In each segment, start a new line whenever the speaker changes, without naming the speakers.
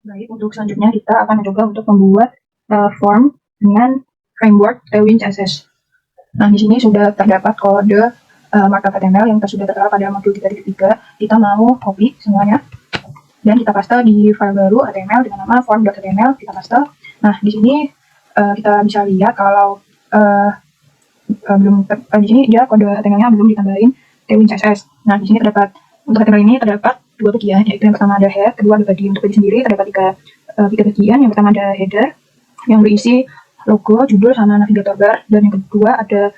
Baik, untuk selanjutnya kita akan mencoba untuk membuat form dengan framework Tailwind CSS. Nah, di sini sudah terdapat kode markup HTML yang sudah tertera pada modul 3.3. Kita mau copy semuanya dan kita paste di file baru HTML dengan nama form.html. Kita paste. Nah, di sini kita bisa lihat kalau di sini dia kode HTML-nya belum ditambahin Tailwind CSS. Nah, di sini terdapat untuk HTML ini terdapat dua bagian, yaitu yang pertama ada head, kedua ada body. Untuk body sendiri terdapat tiga bagian. Yang pertama ada header yang berisi logo, judul, sama navigator bar, dan yang kedua ada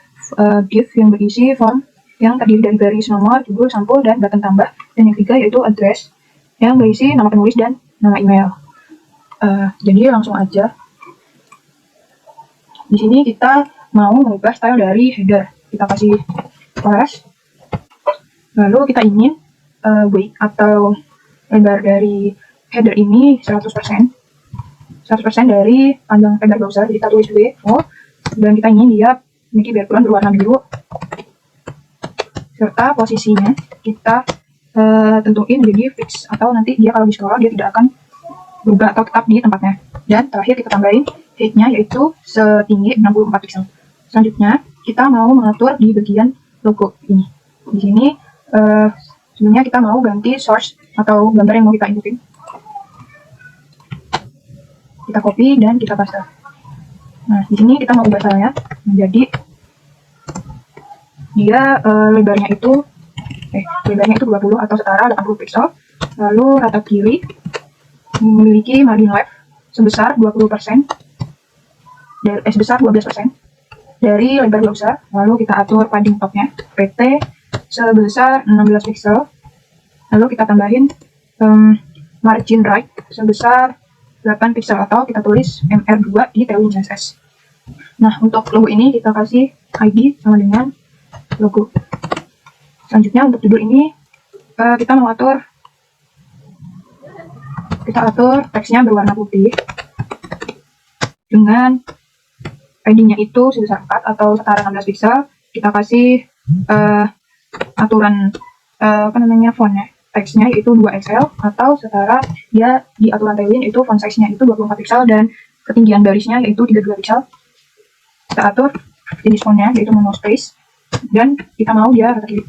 div yang berisi form yang terdiri dari baris nomor, judul, sampul, dan button tambah, dan yang ketiga yaitu address yang berisi nama penulis dan nama email. Jadi langsung aja. Di sini kita mau mengubah style dari header. Kita kasih slash, lalu kita ingin weight atau lebar dari header ini 100% dari panjang header browser. Jadi kita tulis W, dan kita ingin dia memiliki background berwarna biru, serta posisinya kita tentuin jadi fix, atau nanti dia kalau di scroll dia tidak akan berubah atau tetap di tempatnya. Dan terakhir kita tambahin height-nya yaitu setinggi 64 pixel. Selanjutnya kita mau mengatur di bagian logo ini. Di sini sebenarnya kita mau ganti source atau gambar yang mau kita inputin. Kita copy dan kita paste. Nah, di sini kita mau ubah stylenya menjadi dia lebarnya itu 20 atau setara 80 pixel. Lalu rata kiri memiliki margin left sebesar 20%, sebesar 12% dari lebar browser. Lalu kita atur padding topnya PT sebesar 16 pixel. Lalu kita tambahin margin right sebesar 8 pixel, atau kita tulis MR2 di Tailwind CSS. Nah, untuk logo ini kita kasih ID sama dengan logo. Selanjutnya untuk judul ini kita mau atur teksnya berwarna putih dengan paddingnya itu sebesar 4 atau setara 16 pixel. Kita kasih aturan fontnya, teksnya yaitu 2XL atau setara dia di aturan Tailwind itu font size-nya itu 24 pixel dan ketinggian barisnya yaitu 32 pixel. Kita atur jenis fontnya yaitu monospace dan kita mau dia rata kiri.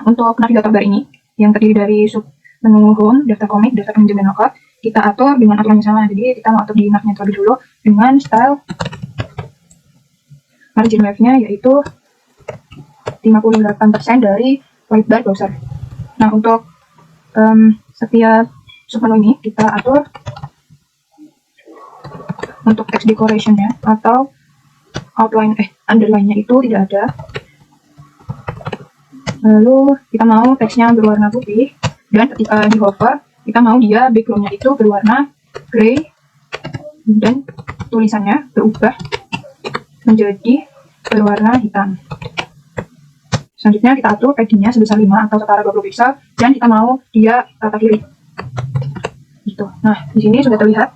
Untuk navigator bar ini yang terdiri dari sub menu home, daftar komik, daftar pinjam, dan lookup, kita atur dengan aturan yang sama. Jadi kita mau atur di navnya terlebih dulu dengan style margin left-nya yaitu 58% dari white bar browser. Nah, untuk setiap submenu ini kita atur untuk text decoration-nya atau outline underline-nya itu tidak ada. Lalu kita mau teksnya berwarna putih, dan ketika di hover kita mau dia background-nya itu berwarna gray dan tulisannya berubah menjadi berwarna hitam. Selanjutnya kita atur padding-nya sebesar 5 atau setara 20 pixel dan kita mau dia rata kiri. Gitu. Nah, di sini sudah terlihat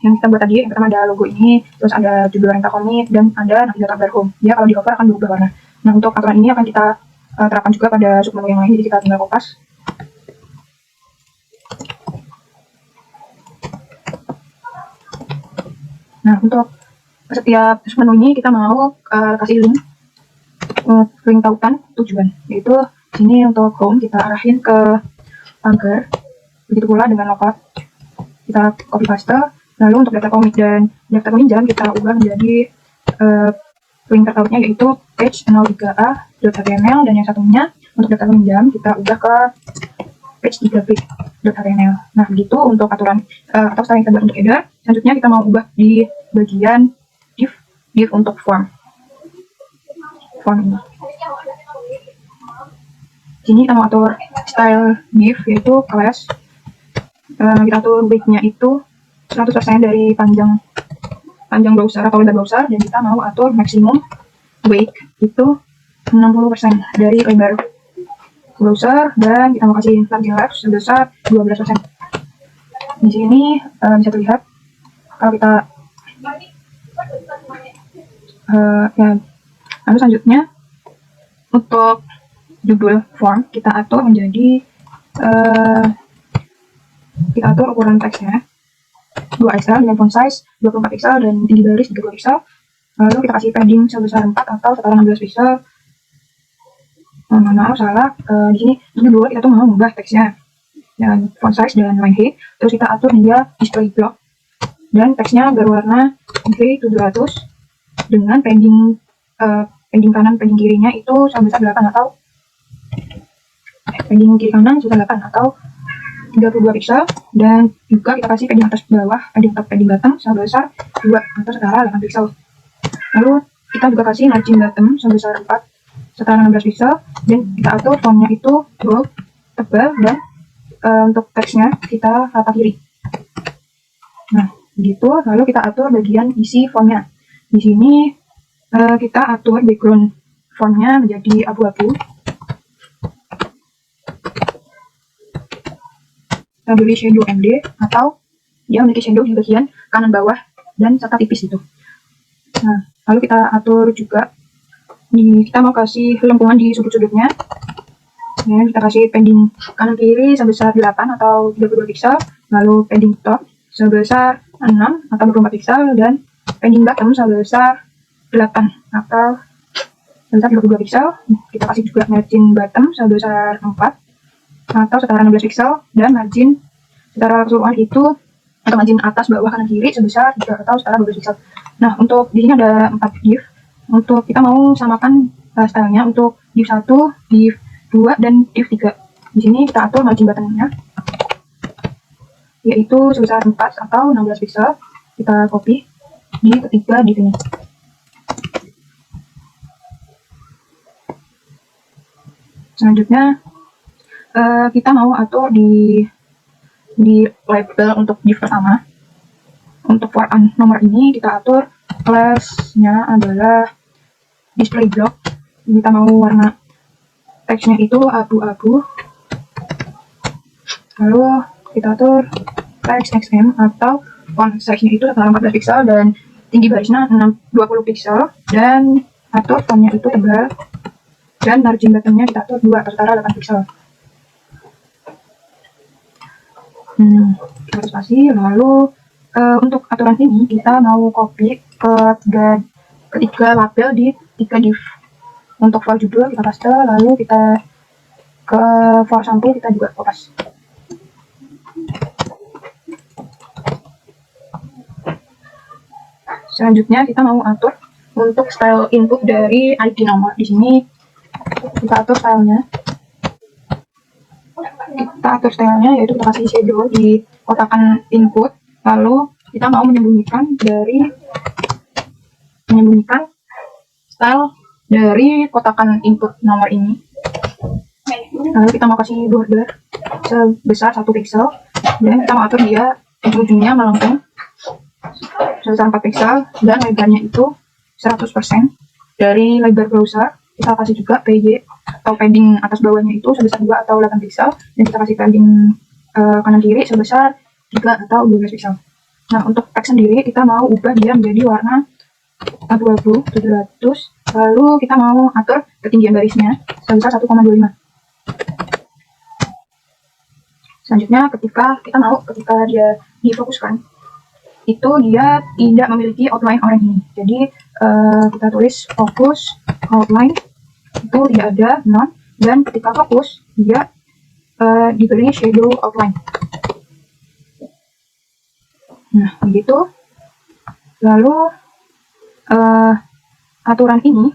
yang kita buat tadi. Yang pertama ada logo ini, terus ada judul rental komik, dan ada navigator bar home. Dia kalau di hover akan berubah warna. Nah, untuk aturan ini akan kita terapkan juga pada submenu yang lain, jadi kita tinggal kopas. Nah, untuk setiap submenu ini kita mau kasih link tautan tujuan, yaitu sini untuk home kita arahin ke pagar, begitu pula dengan lookup kita copy paste. Lalu untuk daftar komik dan daftar peminjam kita ubah menjadi link tertautnya yaitu page03a.html, dan yang satunya untuk daftar peminjam kita ubah ke page3b.html. Nah, begitu untuk aturan atau style yang kita buat untuk header. Selanjutnya kita mau ubah di bagian div untuk form ini. Sini kita mau atur style div yaitu class. Kita atur weight-nya itu 100% dari panjang browser atau lebar browser, dan kita mau atur maximum weight itu 60% dari lebar browser, dan kita mau kasih margin left sebesar 12%. Di sini bisa terlihat kalau kita lalu selanjutnya untuk judul form kita atur menjadi kita atur ukuran teksnya 2 pixel dengan font size 24 pixel dan tinggi baris 32 pixel. Lalu kita kasih padding sebesar 4 atau setara 16 pixel. Maaf salah, di sini dulu kita tuh mau mengubah teksnya dan font size dan line height. Terus kita atur dia display block dan teksnya berwarna V700 dengan padding kanan padding kirinya itu sebesar 8 atau padding kiri kanan sebesar 8 atau 32 pixel, dan juga kita kasih padding atas bawah, padding top, padding bottom sebesar 2 atau setara 8 pixel. Lalu kita juga kasih margin bottom sebesar 4 setara 16 pixel, dan kita atur fontnya itu bold, tebal, dan untuk teksnya kita rata kiri. Nah, gitu. Lalu kita atur bagian isi fontnya. Di sini kita atur background fontnya menjadi abu-abu. Kita beri shadow MD atau dia memiliki shadow di bagian kanan bawah dan serta tipis itu. Nah, lalu kita atur juga kita mau kasih lengkungan di sudut-sudutnya. Nah, kita kasih padding kanan kiri sebesar 8 atau 32 pixel, lalu padding top sebesar 6 atau 24 pixel, dan padding bottom sebesar 8 atau sebesar 32 pixel. Kita kasih juga margin bottom sebesar 4 atau setara 16 pixel, dan margin secara keseluruhan itu atau margin atas bawah kanan kiri sebesar 3 atau setara 12 pixel. Nah, untuk di sini ada 4 div. Untuk kita mau samakan stylenya untuk div 1, div 2, dan div 3. Di sini kita atur margin bottomnya yaitu sebesar 4 atau 16 pixel. Kita copy di ketiga div ini. Selanjutnya kita mau atur di label untuk div pertama. Untuk for nomor ini kita atur class-nya adalah display block. Kita mau warna teksnya itu abu-abu. Lalu kita atur text XM atau font size-nya itu setara 14 pixel dan tinggi barisnya 20 pixel, dan atur fontnya itu tebal, dan margin bottomnya kita atur 2 atau setara 8 pixel. Kita spasi. Lalu untuk aturan ini kita mau copy ke ketiga label di 3 div. Untuk for judul kita paste, lalu kita ke for sampul kita juga kopas. Selanjutnya kita mau atur untuk style input dari ID nomor. Di sini kita atur stylenya. Kita atur stylenya yaitu kita kasih shadow di kotakan input. Lalu kita mau menyembunyikan style dari kotakan input nomor ini. Lalu kita mau kasih border sebesar 1 pixel, dan kita mau atur dia ujungnya melengkung sebesar 4 pixel, dan lebarnya itu 100% dari lebar browser. Kita kasih juga PY atau padding atas bawahnya itu sebesar 2 atau 8 pixel, dan kita kasih padding kanan kiri sebesar 3 atau 12 pixel. Nah, untuk teks sendiri kita mau ubah dia menjadi warna abu-abu 700. Lalu kita mau atur ketinggian barisnya sebesar 1,25. Selanjutnya ketika dia difokuskan itu dia tidak memiliki outline orang ini. Jadi kita tulis fokus outline itu tidak ada, none, dan ketika fokus dia diberi shadow outline. Nah, begitu. Lalu aturan ini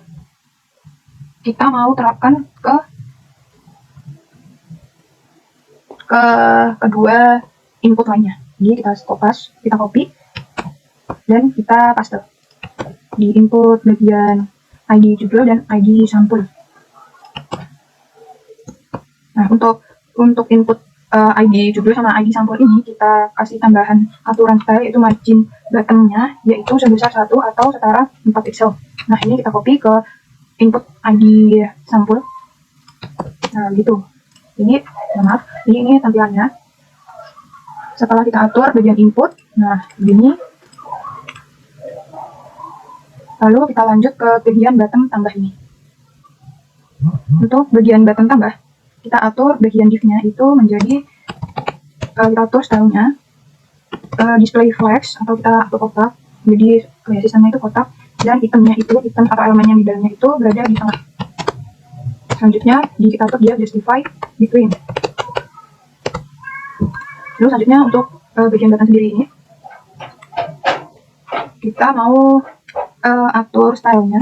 kita mau terapkan ke kedua input lainnya. Jadi kita kopas, kita copy, dan kita paste di input bagian ID judul dan ID sampul. Nah, untuk input ID judul sama ID sampul ini kita kasih tambahan aturan style yaitu margin bottomnya yaitu sebesar 1 atau setara 4 pixel. Nah, ini kita copy ke input ID sampul. Nah, gitu. Ini ini tampilannya. Setelah kita atur bagian input, nah begini. Lalu kita lanjut ke bagian bottom tambah ini. Untuk bagian bottom tambah, kita atur bagian div-nya itu menjadi kita atur stylenya, display flex atau kita atur kotak, jadi kayak sistemnya itu kotak, dan itemnya itu, item atau elemen yang di dalamnya itu berada di tengah. Selanjutnya kita atur dia justify between. Lalu selanjutnya untuk bagian button sendiri ini, kita mau atur stylenya,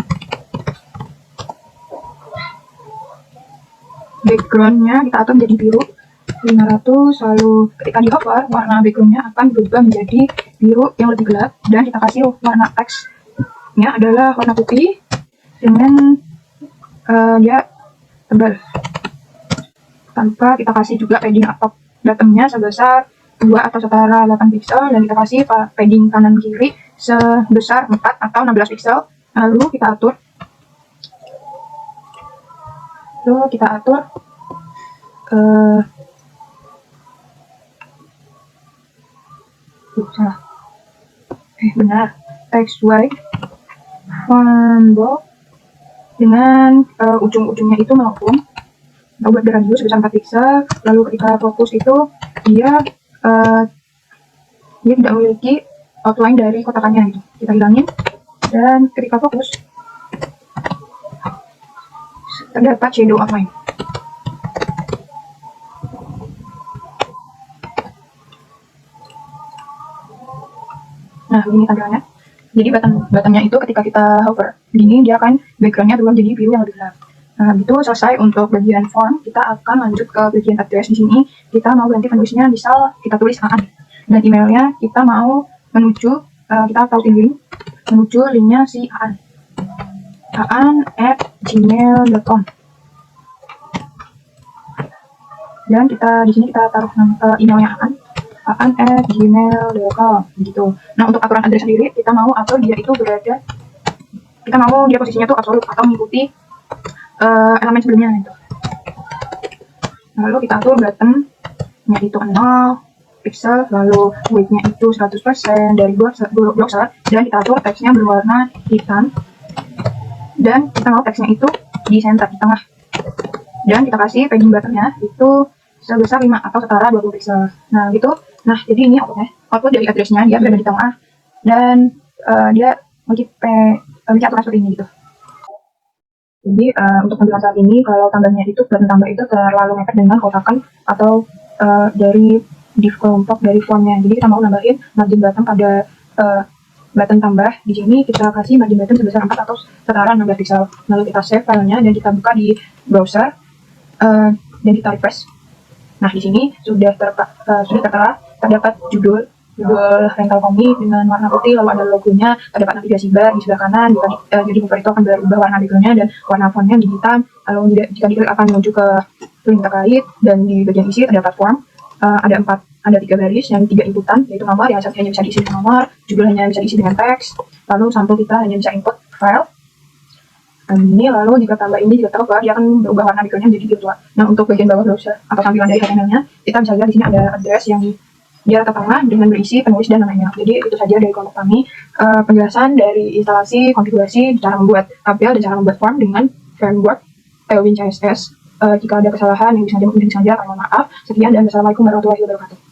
backgroundnya kita atur menjadi biru 500, lalu ketika di hover warna backgroundnya akan berubah menjadi biru yang lebih gelap, dan kita kasih warna teksnya adalah warna putih dengan dia tebal, tanpa kita kasih juga padding atau bottomnya sebesar 2 atau setara 8 pixel, dan kita kasih padding kanan kiri sebesar 4 atau 16 pixel. Lalu kita atur salah. Benar, text white font box dengan ujung-ujungnya itu melengkung atau buat radius sebesar 4 pixel. Lalu ketika fokus itu dia tidak memiliki outline dari kotakannya, gitu. Kita hilangin, dan ketika fokus terdapat shadow outline. Nah, begini tampilannya. Jadi buttonnya itu ketika kita hover begini, dia akan backgroundnya berubah menjadi biru yang lebih gelap. Nah, itu selesai untuk bagian form. Kita akan lanjut ke bagian address. Di sini kita mau ganti penulisnya, misal kita tulis AAN, dan emailnya kita mau menuju, kita tautin link, menuju linknya si aan@gmail.com, dan di sini kita taruh emailnya aan@gmail.com gitu. Nah, untuk aturan address sendiri kita mau atur dia itu berada, kita mau dia posisinya tuh absolut atau mengikuti elemen sebelumnya gitu. Lalu kita atur buttonnya itu 0 pixel, lalu width-nya itu 100% dari browser, dan kita atur teksnya berwarna hitam, dan kita mau teksnya itu di center, di tengah, dan kita kasih padding buttonnya itu sebesar 5 atau setara 20 pixel. Nah gitu. Nah, jadi ini output dari addressnya, dia berada di tengah, dan dia memiliki aturan seperti ini gitu. Jadi untuk tampilan saat ini, kalau tambahnya itu button tambah itu terlalu mepet dengan kotakan atau dari div kelompok dari formnya. Jadi kita mau nambahin margin button pada button tambah. Di sini kita kasih margin button sebesar 4 atau setara 16 pixel. Lalu kita save filenya dan kita buka di browser dan kita refresh. Nah, di sini sudah tertera, terdapat judul rental komik dengan warna putih, lalu ada logonya, terdapat navigasi bar di sebelah kanan, jadi hover itu akan berubah warna backgroundnya dan warna fontnya menjadi hitam. Lalu jika diklik akan menuju ke link terkait, dan di bagian isi terdapat form, ada 3 baris yang 3 inputan, yaitu nomor yang hanya bisa diisi dengan nomor, judul hanya bisa diisi dengan teks, lalu sampel kita hanya bisa input file. Ini lalu jika tambah ini juga tahu bahwa dia akan berubah warna backgroundnya menjadi biru tua. Nah, untuk bagian bawah browser atau tampilan dari HTML-nya, kita bisa lihat di sini ada address yang dia tertera dengan berisi penulis dan nama email. Jadi itu saja dari kelompok kami, penjelasan dari instalasi, konfigurasi, cara membuat tabel dan cara membuat form dengan framework Tailwind CSS. Jika ada kesalahan yang bisa mohon saja, mohon maaf. Sekian dan wassalamualaikum warahmatullahi wabarakatuh.